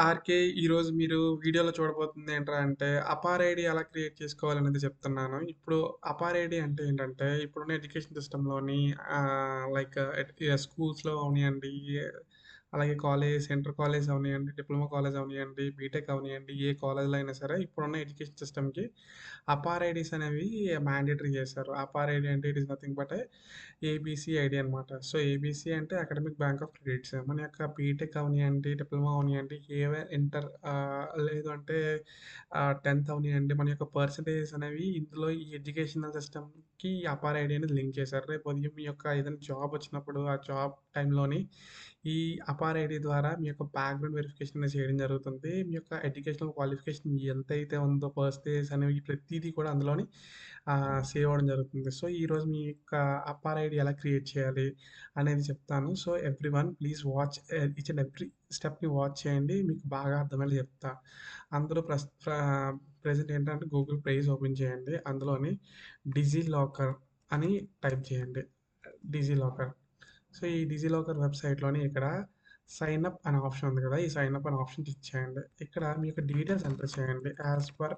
RK ఈరోజు మీరు వీడియోలో చూడబోతుంది ఏంట్రా అంటే, అపార్ ఐడీ ఎలా క్రియేట్ చేసుకోవాలనేది చెప్తున్నాను. ఇప్పుడు అపార్ ఐడీ అంటే ఏంటంటే, ఇప్పుడున్న ఎడ్యుకేషన్ సిస్టమ్‌లోని లైక్ స్కూల్స్‌లో అవనియండి, అలాగే కాలేజ్, ఇంటర్ కాలేజ్ అవనియండి, డిప్లొమా కాలేజ్ అవనియండి, బీటెక్ అవనియండి, ఏ కాలేజ్‌లో అయినా సరే ఇప్పుడున్న ఎడ్యుకేషన్ సిస్టమ్‌కి అపార్ ఐడీస్ అనేవి మ్యాండేటరీ చేశారు. అపార్ ఐడీ అంటే it is nothing but ABC ID అనమాట. సో, ఏబీసీ అంటే అకాడమిక్ బ్యాంక్ ఆఫ్ క్రెడిట్స్. మన యొక్క బీటెక్ అవనియండి, డిప్లొమా అవనియండి, ఇంటర్ లేదు అంటే 10థ్ అవనియండి, మన యొక్క పర్సెంటేజెస్ అనేవి ఇందులో ఈ ఎడ్యుకేషనల్ సిస్టమ్‌కి ఈ అపార్ ఐడీ అనేది లింక్ చేశారు. రేపు ఉదయం మీ యొక్క ఏదైనా జాబ్ వచ్చినప్పుడు, ఆ జాబ్ టైంలోని ఈ అపార్ ఐడీ ద్వారా మీ యొక్క బ్యాక్‌గ్రౌండ్ వెరిఫికేషన్ అనేది చేయడం జరుగుతుంది. మీ యొక్క ఎడ్యుకేషనల్ క్వాలిఫికేషన్ ఎంతైతే ఉందో పర్సెంటేజెస్ అనేవి ప్రతీదీ కూడా అందులోని సేవ్ అవ్వడం జరుగుతుంది. సో, ఈరోజు మీ యొక్క అపార్ ఐడీ ఎలా క్రియేట్ చేయాలి అనేది చెప్తాను. So, everyone please watch each and every stepney watch చేయండి. మీకు బాగా అర్థమయ్యేలా చెప్తా. అందులో ప్రెజెంట్ ఏంటంటే గూగుల్ ప్లేస్ ఓపెన్ చేయండి. అందులోని డిజిలాకర్ అని టైప్ చేయండి. డిజిలాకర్. సో, ఈ డిజిలాకర్ వెబ్‌సైట్‌లోని ఇక్కడ సైన్ అప్ అనే ఆప్షన్ ఉంది కదా! ఈ సైన్ అప్ అనే ఆప్షన్ క్లిక్ చేయండి. ఇక్కడ మీ యొక్క డీటెయిల్స్ ఎంటర్ చేయండి. యాస్ పర్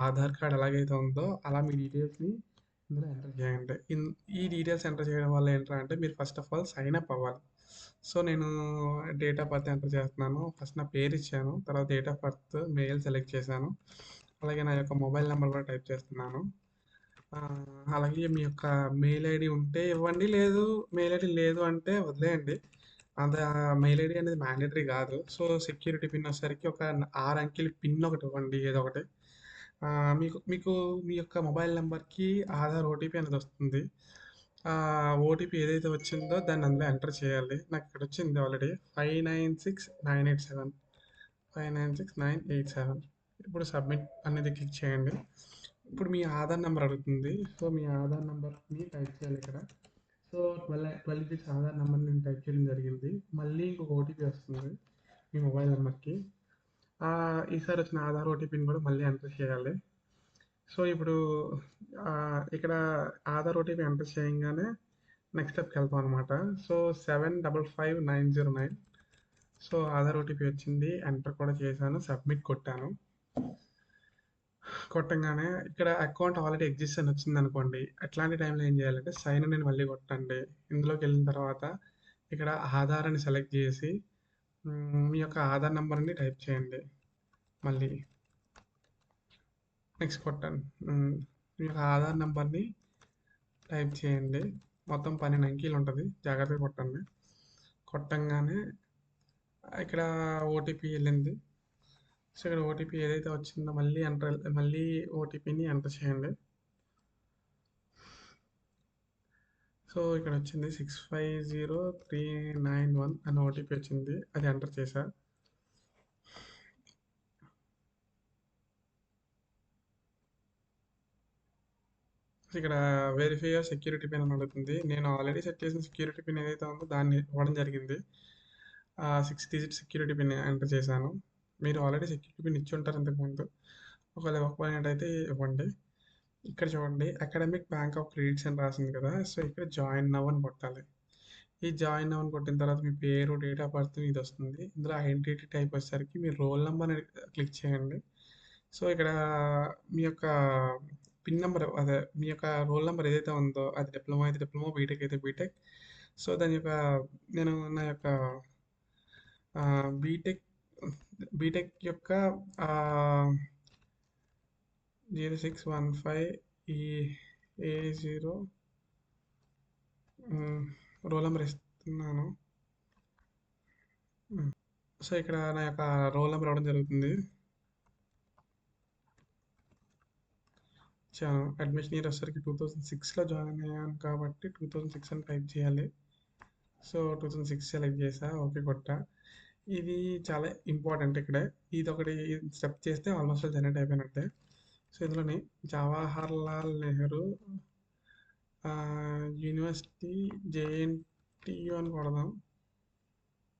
ఆధార్ కార్డ్ ఎలాగైతే ఉందో అలా మీ డీటెయిల్స్‌ని ఇందులో ఎంటర్ చేయండి. ఈ డీటెయిల్స్ ఎంటర్ చేయడం వల్ల ఏంట్రా అంటే మీరు first of all sign up అవ్వాలి. సో, నేను డేట్ ఆఫ్ బర్త్ ఎంటర్ చేస్తున్నాను. ఫస్ట్ నా పేరు ఇచ్చాను. తర్వాత date of birth, mail select చేశాను. అలాగే నా యొక్క మొబైల్ నంబర్ కూడా టైప్ చేస్తున్నాను. అలాగే మీ యొక్క మెయిల్ ఐడీ ఉంటే ఇవ్వండి. మెయిల్ ఐడీ లేదు అంటే వదిలేయండి. అంత మెయిల్ ఐడీ అనేది మ్యాండేటరీ కాదు. సో, సెక్యూరిటీ పిన్ వచ్చేసరికి ఒక 6 అంకెల పిన్ ఒకటి ఇవ్వండి ఏదో ఒకటి. మీకు మీకు మీ యొక్క మొబైల్ నంబర్‌కి ఆధార్ ఓటీపీ అనేది వస్తుంది. ఓటీపీ ఏదైతే వచ్చిందో దాన్ని అందులో ఎంటర్ చేయాలి. నాకు ఇక్కడ వచ్చింది ఆల్రెడీ 596987. 596987. ఇప్పుడు సబ్మిట్ అనేది క్లిక్ చేయండి. ఇప్పుడు మీ ఆధార్ నంబర్ అడుగుతుంది. సో, మీ ఆధార్ నంబర్‌ని టైప్ చేయాలి ఇక్కడ. సో, 12 డిజిట్స్ ఆధార్ నంబర్ నేను టైప్ చేయడం జరిగింది. మళ్ళీ ఇంకొక ఓటీపీ వస్తుంది మీ మొబైల్ నంబర్‌కి. ఈసారి వచ్చిన ఆధార్ ఓటీపీని కూడా మళ్ళీ ఎంటర్ చేయాలి. సో, ఇప్పుడు ఇక్కడ ఆధార్ ఓటీపీ ఎంటర్ చేయంగానే నెక్స్ట్ స్టెప్‌కి వెళ్తాం అనమాట. సో, 755909. సో, ఆధార్ ఓటీపీ వచ్చింది. ఎంటర్ కూడా చేశాను. సబ్మిట్ కొట్టాను. కొట్టంగానే ఇక్కడ అకౌంట్ ఆల్రెడీ ఎగ్జిస్ట్ అని వచ్చిందనుకోండి. అట్లాంటి టైంలో ఏం చేయాలంటే సైన్ ఇన్ అని మళ్ళీ కొట్టండి. ఇందులోకెళ్ళిన తర్వాత ఇక్కడ ఆధార్ అని సెలెక్ట్ చేసి మీ యొక్క ఆధార్ నంబర్‌ని టైప్ చేయండి. మళ్ళీ నెక్స్ట్ కొట్టండి. మీ యొక్క ఆధార్ నంబర్‌ని టైప్ చేయండి. మొత్తం 12 అంకెలు ఉంటది. జాగ్రత్తగా కొట్టండి. కొట్టంగానే ఇక్కడ ఓటీపీ ఎళ్ళింది. సో, ఇక్కడ ఓటీపీ ఏదైతే వచ్చిందో మళ్ళీ ఓటీపీని ఎంటర్ చేయండి. సో, ఇక్కడ వచ్చింది 650391 అని ఓటీపీ వచ్చింది. అది ఎంటర్ చేశా. ఇక్కడ వెరిఫై యువర్ సెక్యూరిటీ పిన్ అని అడుగుతుంది. నేను ఆల్రెడీ సెట్ చేసిన సెక్యూరిటీ పిన్ ఏదైతే ఉందో దాన్ని ఇవ్వడం జరిగింది. 6 డిజిట్ సెక్యూరిటీ పిన్ ఎంటర్ చేశాను. మీరు ఆల్రెడీ సెక్యూరిటీ పిన్ ఇచ్చి ఉంటారు ఇంతకుముందు. ఒకవేళ ఇవ్వకపోయినట్టయితే ఇవ్వండి. ఇక్కడ చూడండి అకాడమిక్ బ్యాంక్ ఆఫ్ క్రెడిట్స్ అని రాసింది కదా! సో, ఇక్కడ జాయిన్ నౌ అని కొట్టాలి. ఈ జాయిన్ నౌ అని కొట్టిన తర్వాత మీ పేరు, డేట్ ఆఫ్ బర్త్ ఇది వస్తుంది. ఇందులో ఐడెంటిటీ టైప్ వచ్చేసరికి మీ రోల్ నంబర్ క్లిక్ చేయండి. సో, ఇక్కడ మీ యొక్క పిన్ నంబర్ అదే మీ యొక్క రోల్ నంబర్ ఏదైతే ఉందో అది డిప్లొమా అయితే డిప్లొమా, బీటెక్ అయితే బీటెక్. సో, దాని యొక్క నేను నా యొక్క బీటెక్ బీటెక్ యొక్క 0615 ఈ A0 రోల్ నంబర్ ఇస్తున్నాను. సో, ఇక్కడ నా యొక్క రోల్ నంబర్ ఇవ్వడం జరుగుతుంది. ఇచ్చాను. అడ్మిషన్ ఇయర్ వచ్చేసరికి 2006లో జాయిన్ అయ్యాను కాబట్టి 2006 అని టైప్ చేయాలి. సో, 2006 సెలెక్ట్ చేశా. ఓకే కొట్టా. ఇది చాలా ఇంపార్టెంట్ ఇక్కడ. ఇదొకటి స్టెప్ చేస్తే ఆల్మోస్ట్ ఆల్ జనరేట్ అయిపోయినట్టే. సో, ఇందులోని జవహర్లాల్ నెహ్రూ యూనివర్సిటీ జేఎన్‌టీయూ అని కొడదాం.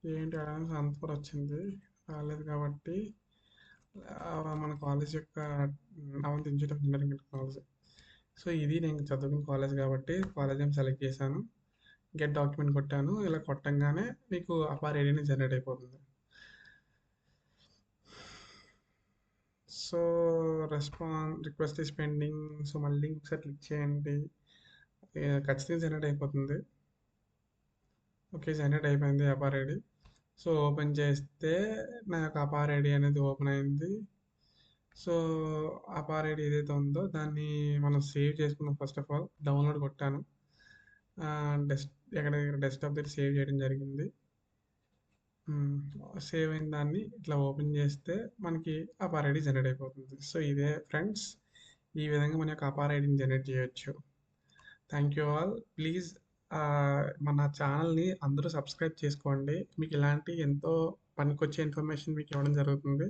జేఎన్‌టీయూ అనగానే అనంతపురం వచ్చింది. రాలేదు కాబట్టి మన కాలేజ్ యొక్క Avanti institute of engineering and technology. So, ఇది నేను చదువుకున్న కాలేజ్ కాబట్టి కాలేజ్ నేమ్ సెలెక్ట్ చేశాను. గెట్ డాక్యుమెంట్ కొట్టాను. ఇలా కొట్టంగానే మీకు అపార్ ఐడీ అనేది జనరేట్ అయిపోతుంది. Request is pending. సో, మళ్ళీ ఒకసారి క్లిక్ చేయండి. ఖచ్చితంగా జనరేట్ అయిపోతుంది. ఓకే. జనరేట్ అయిపోయింది అపార్ ఐడి. సో, ఓపెన్ చేస్తే నా యొక్క అపార్ ఐడి అనేది ఓపెన్ అయింది. సో, అపార్ ఐడి ఏదైతే ఉందో దాన్ని మనం సేవ్ చేసుకున్నాం. ఫస్ట్ ఆఫ్ ఆల్ డౌన్లోడ్ కొట్టాను. డెస్ట్ ఎక్కడ డెస్క్‌టాప్ దగ్గర సేవ్ చేయడం జరిగింది. సేవ్ అయిన దాన్ని ఇట్లా ఓపెన్ చేస్తే మనకి అపార్ ఐడి జనరేట్ అయిపోతుంది. సో, ఇదే ఫ్రెండ్స్. ఈ విధంగా మన యొక్క అపార్ ఐడిని జనరేట్ చేయొచ్చు. Thank you all. ప్లీజ్ మన ఛానల్‌ని అందరూ సబ్స్క్రైబ్ చేసుకోండి. మీకు ఇలాంటి ఎంతో పనికొచ్చే ఇన్ఫర్మేషన్ మీకు ఇవ్వడం జరుగుతుంది.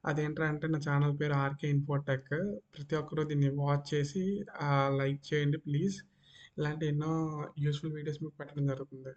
అదేంట్రా అంటే నా ఛానల్ పేరు ఆర్‌కే ఇన్ఫోటెక్. ప్రతి ఒక్కరు దీన్ని వాచ్ చేసి లైక్ చేయండి ప్లీజ్. ఇలాంటి ఎన్నో యూజ్‌ఫుల్ వీడియోస్ మీకు పెట్టడం జరుగుతుంది.